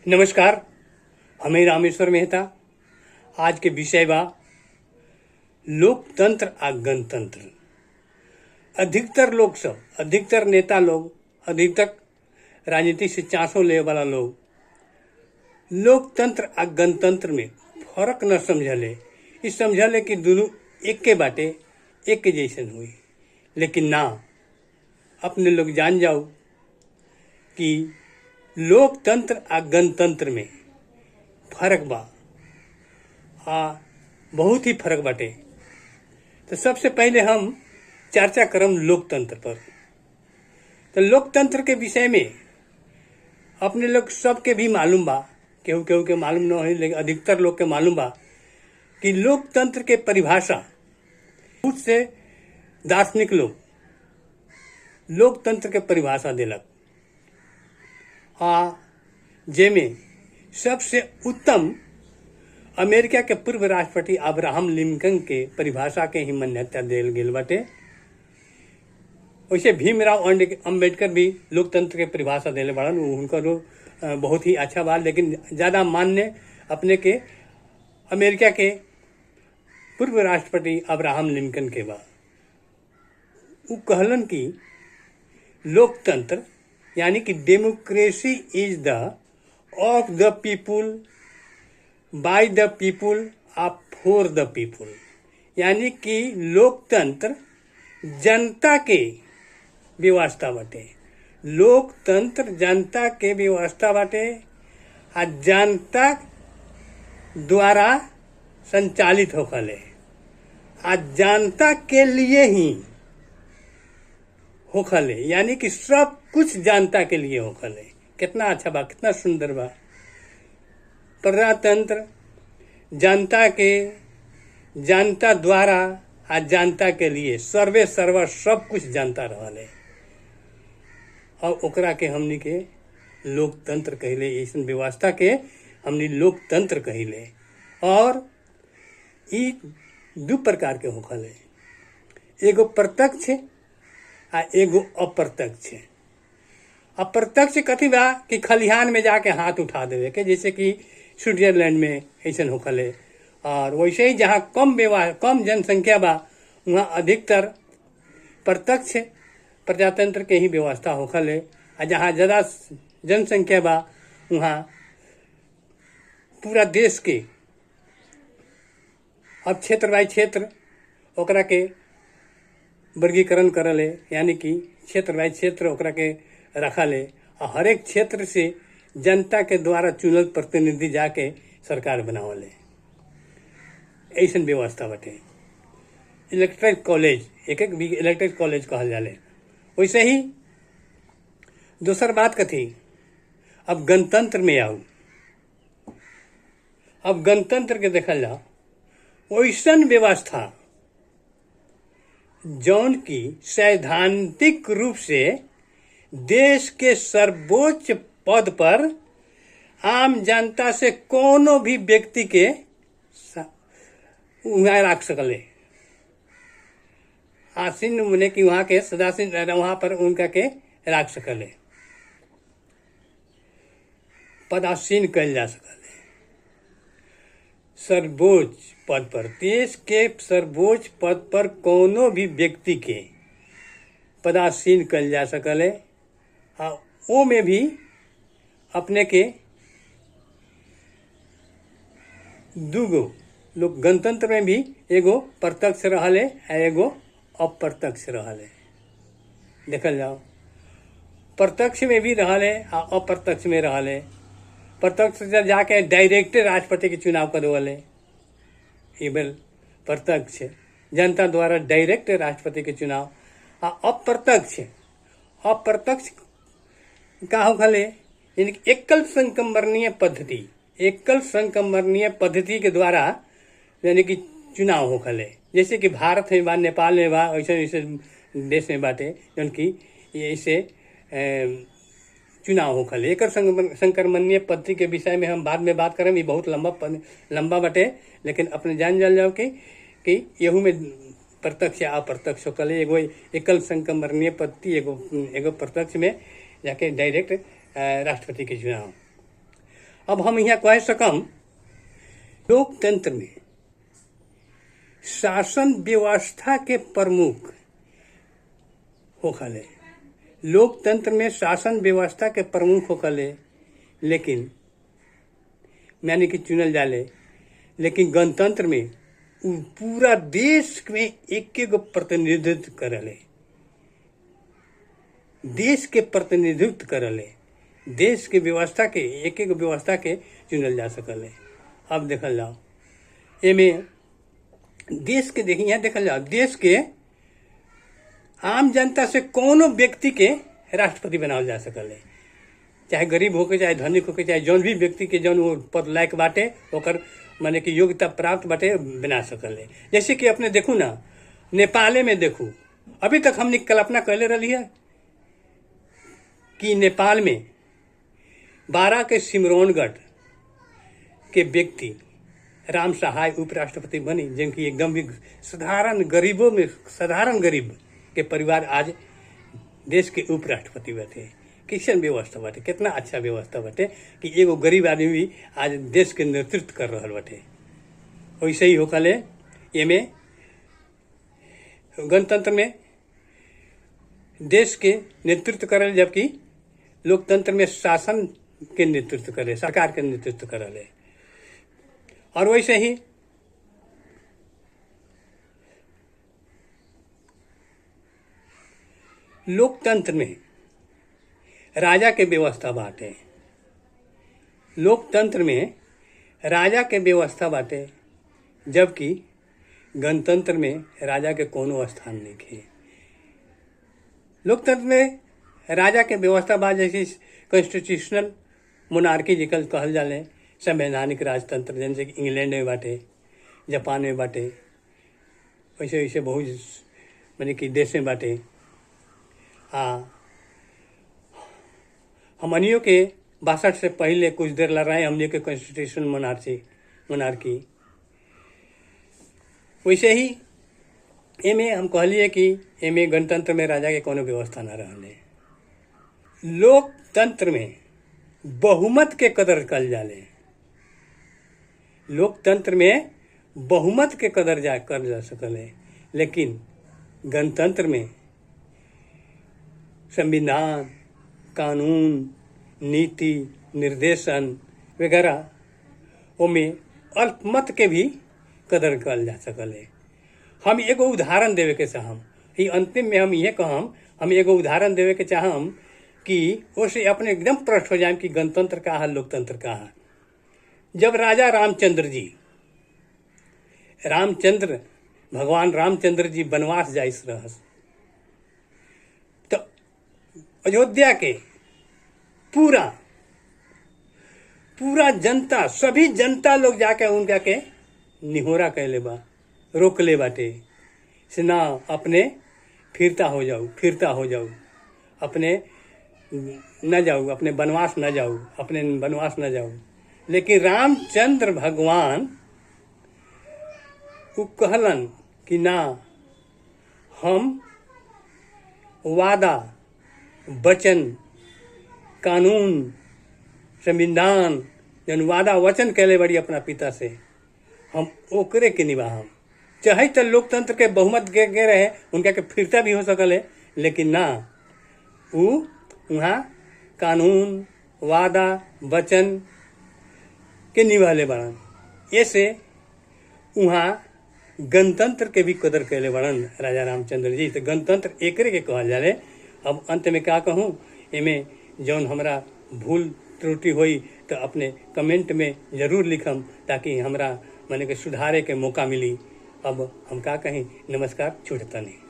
नमस्कार। हमें रामेश्वर मेहता। आज के विषय बा लोकतंत्र आ गणतंत्र। अधिकतर नेता लोग, अधिकतर राजनीति से चांसो ले वाला लोग लोकतंत्र आ गणतंत्र में फर्क न समझले। ई समझले कि दोनों एक के बाटे, एक के जैसन हुई। लेकिन ना, अपने लोग जान जाओ कि लोकतंत्र आ गणतंत्र में फर्क बा, बहुत ही फर्क बाटे। तो सबसे पहले हम चर्चा करम लोकतंत्र पर। तो लोकतंत्र के विषय में अपने लोग सबके भी मालूम बा, केहू केहू के मालूम न हो, लेकिन अधिकतर लोग के मालूम बा कि लोकतंत्र के परिभाषा खुद से दार्शनिक लोग लोकतंत्र के परिभाषा दिलक। जेमे सबसे उत्तम अमेरिका के पूर्व राष्ट्रपति अब्राहम लिंकन के परिभाषा के ही मान्यता देल गेल बाटे। वैसे भीमराव अंबेडकर भी लोकतंत्र के परिभाषा देले बाड़न, उनका बहुत ही अच्छा बात। लेकिन ज़्यादा मान्य अपने के अमेरिका के पूर्व राष्ट्रपति अब्राहम लिंकन के बा। वो कहलन कि लोकतंत्र यानी कि democracy is the of the people, by the people, for the people. यानी कि लोकतंत्र जनता के व्यवस्था बाटे। लोकतंत्र जनता के व्यवस्था बाटे आ जनता द्वारा संचालित होखले, आ जनता के लिए ही होखले। यानी कि सब कुछ जनता के लिए होखले। कितना अच्छा बा, कितना सुंदर बा। प्रजातंत्र जनता के, जनता द्वारा आ जनता के लिए, सर्वे सर्वा सब कुछ जनता रहले। और ओकरा के हमनी के लोकतंत्र कहले। ऐसन व्यवस्था के हमनी लोकतंत्र कहले। और ई दू प्रकार के होखले, एगो प्रत्यक्ष आ एगो अप्रत्यक्ष। अप्रत्यक्ष कथी बा कि खलिहान में जाके हाथ उठा देवे के, जैसे कि स्विट्जरलैंड में ऐसन होखले। और वैसे ही जहाँ कम जनसंख्या बा वहाँ अधिकतर प्रत्यक्ष प्रजातंत्र के ही व्यवस्था होखले। आ जहाँ ज़्यादा जनसंख्या बा वहाँ पूरा देश के अब क्षेत्र बाई क्षेत्र ओकरा के वर्गीकरण करले। यानी कि क्षेत्र बाई क्षेत्र ओकरा के रखले। और हर एक क्षेत्र से जनता के द्वारा चुनल प्रतिनिधि जाके सरकार बनावले। ऐसन व्यवस्था बाटे। इलेक्टोरल कॉलेज, एक भी इलेक्टोरल कॉलेज कहल जाले। वैसे ही दूसर बात कथी, अब गणतंत्र में आऊ। अब गणतंत्र के देखल जाओ, वैसन व्यवस्था जौन की सैद्धांतिक रूप से देश के सर्वोच्च पद पर आम जनता से कोनो भी व्यक्ति के वहाँ रख सकले। आसीन मने कि वहाँ के सदासीन वहाँ पर उनका के रख सकले, पदासीन कल जा सकले। सर्वोच्च पद पर, देश के सर्वोच्च पद पर कोनो भी व्यक्ति के पदासीन कल जा सकले। ओ में भी अपने के दूगो लोग, गणतंत्र में भी एगो प्रत्यक्ष रहले आ एगो अप्रत्यक्ष रहले। देखल जाओ, प्रत्यक्ष में भी रहले आ अप्रत्यक्ष में रहले। प्रत्यक्ष से जाके डायरेक्ट राष्ट्रपति के चुनाव करवाले। ये बेल प्रत्यक्ष जनता द्वारा डायरेक्ट राष्ट्रपति के चुनाव। आ अप्रत्यक्ष का होखले यानी एकल संक्रमणीय पद्धति के द्वारा यानी कि चुनाव होखले। जैसे कि भारत में बा, नेपाल में बा, ऐसे देश में बाटे जौन की ऐसे चुनाव होखले। एकर संक्रमणीय पद्धति के विषय में हम बाद में बात करें। ये बहुत लंबा बाटे। लेकिन अपने जान जाओ कि यहू में प्रत्यक्ष या अप्रत्यक्ष होखले। एगो एकल संक्रमणीय पद्धति, एगो प्रत्यक्ष में जाके डायरेक्ट राष्ट्रपति के चुनाव। अब हम यहाँ कह सकम लोकतंत्र में शासन व्यवस्था के प्रमुख होखले, लोकतंत्र में शासन व्यवस्था के प्रमुख होखले, लेकिन यानी कि चुनल जाले, लेकिन गणतंत्र में पूरा देश में एक एक प्रतिनिधित्व करले, देश के प्रतिनिधित्व करले, देश के व्यवस्था के एक एक व्यवस्था के चुनल जा सकले। अब देखल जाओ एमे देश के देखिए, यहाँ देखल जाओ देश के आम जनता से कोनो व्यक्ति के राष्ट्रपति बनावल जा सकले, चाहे गरीब होके चाहे धनिक होके चाहे जौन भी व्यक्ति के जौन वो पद लायक बाटे ओकर माने कि योग्यता प्राप्त बाटे बना सकले। जैसे कि अपने देखू ना नेपाले में देखू, अभी तक हमने कल्पना कैले रही है कि नेपाल में 12 के सिमरौनगढ़ के व्यक्ति राम सहाय उपराष्ट्रपति बनी, जिनकी एकदम भी साधारण गरीबों में साधारण गरीब के परिवार आज देश के उपराष्ट्रपति बैठे। किसन व्यवस्था बाटे, कितना अच्छा व्यवस्था बाटे कि एगो गरीब आदमी भी आज देश के नेतृत्व कर रहा बाटे। वैसे ही होकले एमे गणतंत्र में देश के नेतृत्व करल, जबकि लोकतंत्र में शासन के नेतृत्व करे, सरकार के नेतृत्व करल। और वैसे ही लोकतंत्र में राजा के व्यवस्था बाटे, लोकतंत्र में राजा के व्यवस्था बाटे, जबकि गणतंत्र में राजा के कोनो स्थान नहीं है। लोकतंत्र में राजा के व्यवस्था बा, जैसे कॉन्स्टिट्यूशनल मोनार्की जिकल कहल जाले, संवैधानिक राजतंत्र, जैसे कि इंग्लैंड में बाटे, जापान में बाटे, वैसे वैसे बहुत माने कि देश में बाटे। हमनियों के 62 से पहले कुछ देर लड़ाई हमने के कॉन्स्टिट्यूशनल मोनार्की। वैसे ही एमे हम कहलिए कि एमे गणतंत्र में राजा के कोनो व्यवस्था न रहले। लोकतंत्र में बहुमत के कदर कल जाले, लोकतंत्र में बहुमत के कदर कर जा सकले, लेकिन गणतंत्र में संविधान, कानून, नीति, निर्देशन वगैरह ओमे अल्पमत के भी कदर कल जा सकले। हम एगो उदाहरण देवे के चाहम, ही अंतिम में हम ये कहम, हम एगो उदाहरण देवे के चाहम कि उसे अपने एकदम प्रश्न हो जाए कि गणतंत्र का है, लोकतंत्र का है। जब राजा रामचंद्र भगवान रामचंद्र जी वनवास जाइस रहस, तो अयोध्या के पूरा जनता, सभी जनता लोग जाके उनका के निहोरा कहले बा, रोक ले बाटे से ना अपने फिरता हो जाऊ, अपने न जाऊ, अपने वनवास न जाऊ। लेकिन रामचंद्र भगवान वो कहलन कि ना, हम वादा, वचन, कानून, संविधान जन वादा वचन कैले बड़ी अपना पिता से, हम ओकरे के निभाहम। चाहे तो लोकतंत्र के बहुमत गे रहे, उनका के फिरता भी हो सकल, लेकिन ना, वो वहाँ कानून, वादा, वचन के निभाले बड़न। ऐसे वहाँ गणतंत्र के भी कदर कैले बड़न राजा रामचंद्र जी। तो गणतंत्र एकरे के कहल जाले। अब अंत में क्या कहूँ, एमे जौन हमरा भूल त्रुटि होई तो अपने कमेंट में जरूर लिखम, ताकि हमरा माने के सुधारे के मौका मिली। अब हम का कहीं, नमस्कार, छूटता नहीं।